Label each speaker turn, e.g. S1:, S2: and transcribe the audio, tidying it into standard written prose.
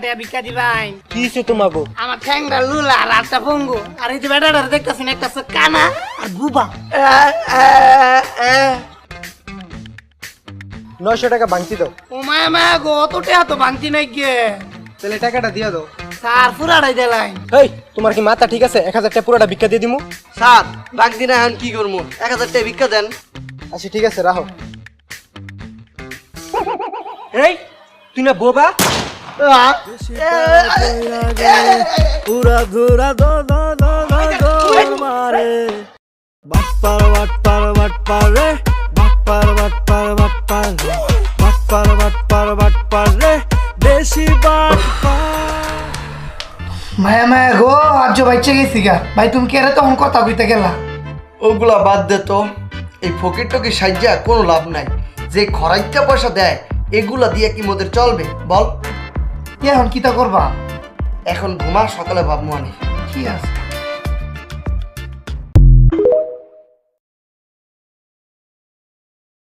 S1: টাকা ভিক্ষা দিবাই।
S2: কি হইছে তোমাগো?
S1: আমার ঠ্যাংরা লুলা আর আটটা পঙ্গু, আর এই যে বেটাটার দেখতেছেন একটা আছে কানা আর বুবা।
S2: 900 টাকা ভাঙতি দাও।
S1: ও মায়া মায়া গো, অত টাকা তো ভাঙতি নাই গে।
S2: তাহলে টাকাটা দিয়া দাও।
S1: স্যার পুরাটাই দিলাই।
S2: এই তোমার কি মাথা ঠিক আছে? 1000 টাকা পুরোটা ভিক্ষা দিয়ে দিমু।
S3: স্যার বাগ দিন এখন কি করবো? 1000 টাকা ভিক্ষা দেন।
S2: আচ্ছা ঠিক আছে রাখো। এই তুই না বোবা?
S4: পুরা ধুরা দো দো দো দো দো মারে বাটপার বাটপার বাটপার রে বাটপার বাটপার বাটপার রে বাটপার বাটপার বাটপার রে দেশি বাটপার।
S1: মায়া মায়া গো, আজ বাইচে গেছি গা। ভাই তুমি কে রে তখন কথা কইতে গেলা?
S3: ওগুলা বাদ দে তো। এই ফকির টকির সাহায্যে কোনো লাভ নাই। যে খরাইটা পয়সা দেয় এগুলা দিয়ে কি মোদের চলবে বল?
S1: এখন কিতা করবা?
S3: এখন ঘুমা, সকালে ভাবমু আনি।
S1: ঠিক আছে।